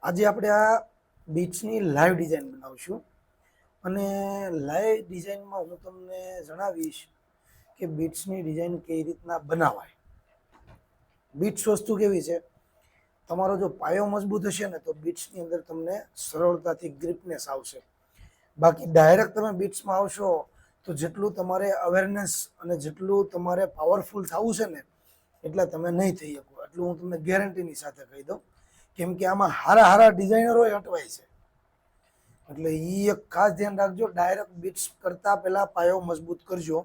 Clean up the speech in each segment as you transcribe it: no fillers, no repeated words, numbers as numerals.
આજે આપણે આ બીટ્સની લાઈવ ડિઝાઇન બનાવશું અને લાઈવ ડિઝાઇનમાં હું તમને જણાવીશ કે બીટ્સની ડિઝાઇન કઈ રીતના બનાવાય. બીટ્સ વસ્તુ કેવી છે, તમારો જો પાયો મજબૂત હશે ને તો બીટ્સની અંદર તમને સરળતાથી ગ્રીપનેસ આવશે. બાકી ડાયરેક્ટ તમે બીટ્સમાં આવશો તો જેટલું તમારે અવેરનેસ અને જેટલું તમારે પાવરફુલ થવું છે ને એટલા તમે નહીં થઈ શકો. એટલું હું તમને ગેરંટીની સાથે કહી દઉં, કેમ કે આમાં હારા હારા ડિઝાઇનરો અટવાય છે. એટલે એ એક ખાસ ધ્યાન રાખજો, ડાયરેક્ટ બીટ્સ કરતાં પહેલાં પાયો મજબૂત કરજો.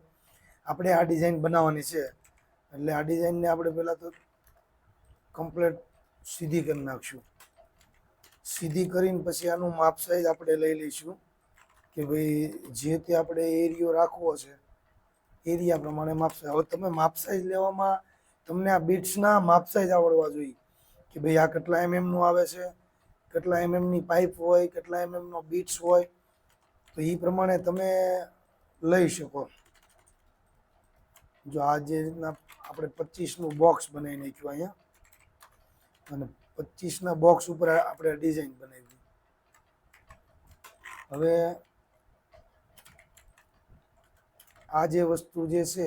આપણે આ ડિઝાઇન બનાવવાની છે એટલે આ ડિઝાઇનને આપણે પહેલાં તો કમ્પ્લેટ સીધી કરી નાખશું. સીધી કરીને પછી આનું માપ સાઈઝ આપણે લઈ લઈશું કે ભાઈ જે તે આપણે એરિયો રાખવો છે એરિયા પ્રમાણે માપ સાઈઝ. હવે તમે માપ સાઈઝ લેવામાં તમને આ બીટ્સના માપ સાઈઝ આવડવા જોઈએ કે ભાઈ આ કેટલા એમએમનું આવે છે, કેટલા એમએમની પાઇપ હોય, કેટલા એમએમનો બીટ્સ હોય, તો એ પ્રમાણે તમે લઈ શકો. જો આ જે રીતના આપણે 25નું બોક્સ બનાવી નાખ્યું અહીંયા અને 25ના બોક્સ ઉપર આપણે ડિઝાઇન બનાવી. હવે આ જે વસ્તુ જે છે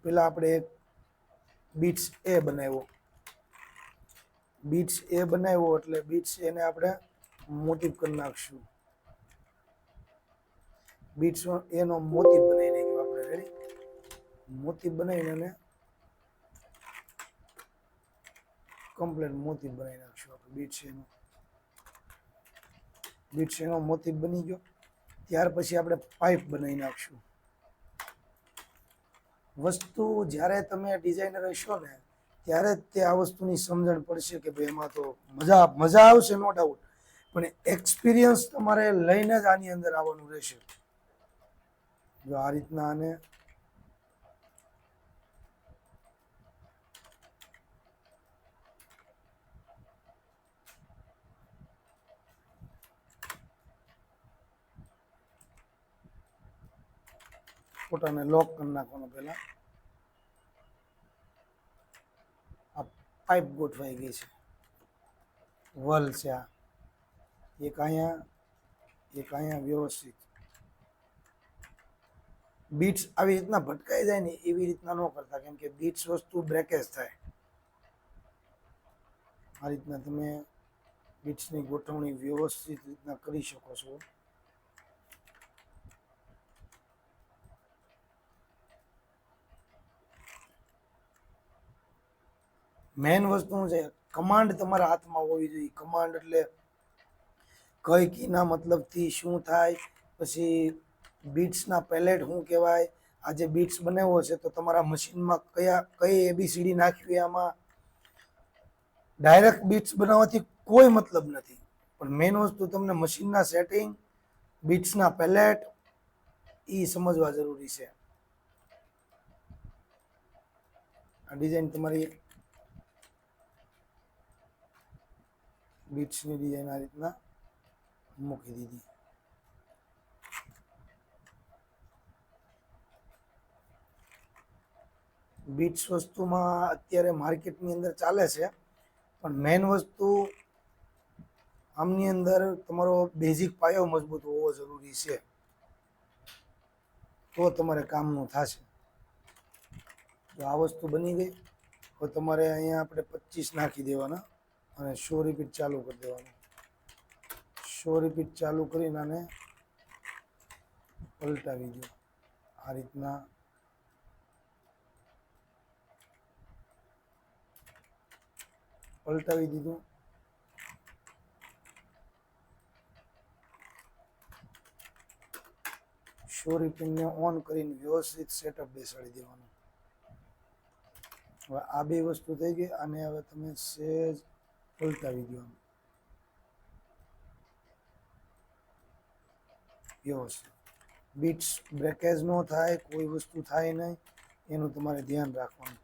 પેલા આપણે એક બીટ્સ એ બનાવ્યો. બીટ્સ એ બનાવ્યો એટલે બીટ્સ એને આપણે મોટિવ કરી નાખશું. બીટ્સ એનો મોટિવ બનાવી નાખ્યો આપણે. રેડી, મોતી બનાવીને એને કમ્પ્લીટ મોતી બનાવી નાખશું આપણે. બીટ્સ એનો મોતી બની ગયો. ત્યાર પછી આપણે પાઇપ બનાવી નાખશું. વસ્તુ જ્યારે તમે ડિઝાઇનર હશો ને ત્યારે જ તે આ વસ્તુની સમજણ પડશે કે ભાઈ એમાં તો મજા આવશે, નો ડાઉટ, પણ એક્સપિરિયન્સ તમારે લઈને જ આની અંદર આવવાનું રહેશે. જો આ રીતના આને ફોટાને લોક કરી નાખવાનો. પહેલા આ પાઇપ ગોઠવાઈ ગઈ છે, વલ છે, આ એક અહીંયા વ્યવસ્થિત. બીટ્સ આવી રીતના ભટકાઈ જાય ને એવી રીતના ન કરતા, કેમ કે બીટ્સ વસ્તુ બ્રેકેજ થાય. આ રીતના તમે બીટ્સની ગોઠવણી વ્યવસ્થિત રીતના કરી શકો છો. મેઇન વસ્તુ છે કમાન્ડ તમારા હાથમાં હોવી જોઈએ. કમાન્ડ એટલે કઈ કીના મતલબથી શું થાય, પછી બીટ્સના પેલેટ શું કહેવાય, આ જે બીટ્સ બનાવ્યો છે તો તમારા મશીનમાં કઈ એબીસીડી નાખવી. આમાં ડાયરેક્ટ બીટ્સ બનાવવાથી કોઈ મતલબ નથી, પણ મેઇન વસ્તુ તમને મશીનના સેટિંગ, બીટ્સના પેલેટ એ સમજવા જરૂરી છે. આ ડિઝાઇન તમારી બીટ્સની ડિઝાઇન આ રીતના મૂકી દીધી. બીટ્સ વસ્તુમાં અત્યારે માર્કેટની અંદર ચાલે છે, પણ મેઇન વસ્તુ આમની અંદર તમારો બેઝિક પાયો મજબૂત હોવો જરૂરી છે, તો તમારે કામનું થશે. તો આ વસ્તુ બની ગઈ. તો તમારે અહીંયા આપણે 25 નાખી દેવાના અને 100 રિપીટ ચાલુ કરી દેવાનું. 100 રિપીટ ચાલુ કરીને આને પલટાવી દો. આ રીતના પલટાવી દીધું. શો રિપીટને ઓન કરીને વ્યવસ્થિત સેટઅપ બેસાડી દેવાનું. હવે આ બે વસ્તુ થઈ ગઈ. આને હવે તમે સહેજ પલટાવી દો. વ્યવસ્થિત બીટ્સ બ્રેકેજ ન થાય, કોઈ વસ્તુ થાય નહીં, એનું તમારે ધ્યાન રાખવાનું.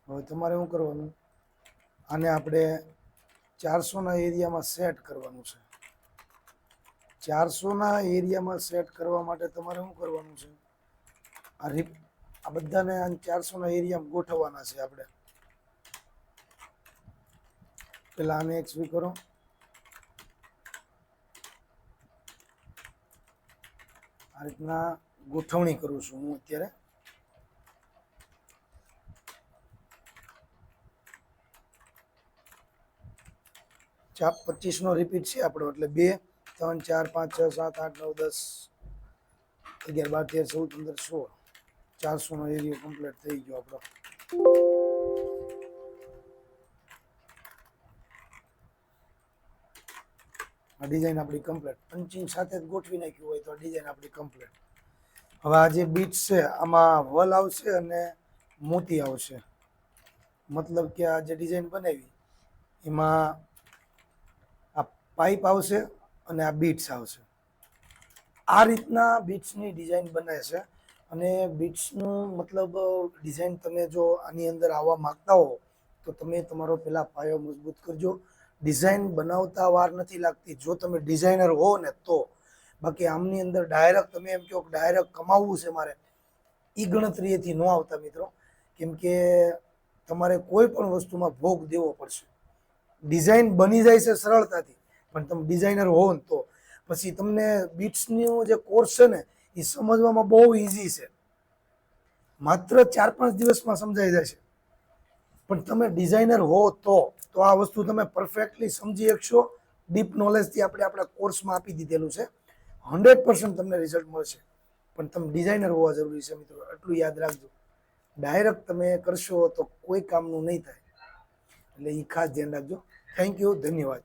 હવે તમારે શું કરવાનું, આને આપણે 400ના એરિયામાં સેટ કરવાનું છે. 400ના એરિયામાં સેટ કરવા માટે તમારે શું કરવાનું છે, આ બધાને 400ના એરિયામાં ગોઠવવાના છે આપણે. પેલા આને એક્સવી કરો. આ રીતના ગોઠવણી કરું છું હું અત્યારે. ચાપ 25નો રિપીટ છે આપણો, એટલે 2 3 4 5 6 7 8 9 10 11 12 13 14 15 16 400નો એરિયો કમ્પ્લીટ થઈ ગયો આપણો. આ ડિઝાઇન આપણી કમ્પ્લીટ પંચિંગ સાથે જ ગોઠવી નાખ્યું હોય તો ડિઝાઇન આપણી કમ્પ્લીટ. હવે આ જે બીટ્સ છે આમાં વલ આવશે અને મોતી આવશે. મતલબ કે આ જે ડિઝાઇન બનાવી એમાં આ પાઇપ આવશે અને આ બીટ્સ આવશે. આ રીતના બીટ્સની ડિઝાઇન બને છે. અને બીટ્સનું મતલબ ડિઝાઇન તમે જો આની અંદર આવવા માંગતા હો તો તમે તમારો પહેલા પાયો મજબૂત કરજો. ડિઝાઇન બનાવતા વાર નથી લાગતી જો તમે ડિઝાઇનર હો ને તો. બાકી આમની અંદર ડાયરેક્ટ તમે એમ કહો કે ડાયરેક્ટ કમાવવું છે મારે, એ ગણતરીએથી ન આવતા મિત્રો. કેમ કે તમારે કોઈ પણ વસ્તુમાં ભોગ દેવો પડશે. ડિઝાઇન બની જાય છે સરળતાથી, પણ તમે ડિઝાઇનર હો ને તો. પછી તમને બીટ્સનો જે કોર્સ છે ને એ સમજવામાં બહુ ઇઝી છે, માત્ર 4-5 દિવસમાં સમજાઈ જશે. પણ તમે ડિઝાઇનર હો તો આ વસ્તુ તમે પરફેક્ટલી સમજી શકશો. ડીપ નોલેજથી આપણે આપણા કોર્સમાં આપી દીધેલું છે. 100% તમને રિઝલ્ટ મળશે. પણ તમે ડિઝાઇનર હોવા જરૂરી છે મિત્રો, એટલું યાદ રાખજો. ડાયરેક્ટ તમે કરશો તો કોઈ કામનું નહીં થાય, એટલે એ ખાસ ધ્યાન રાખજો. થેન્ક યુ, ધન્યવાદ.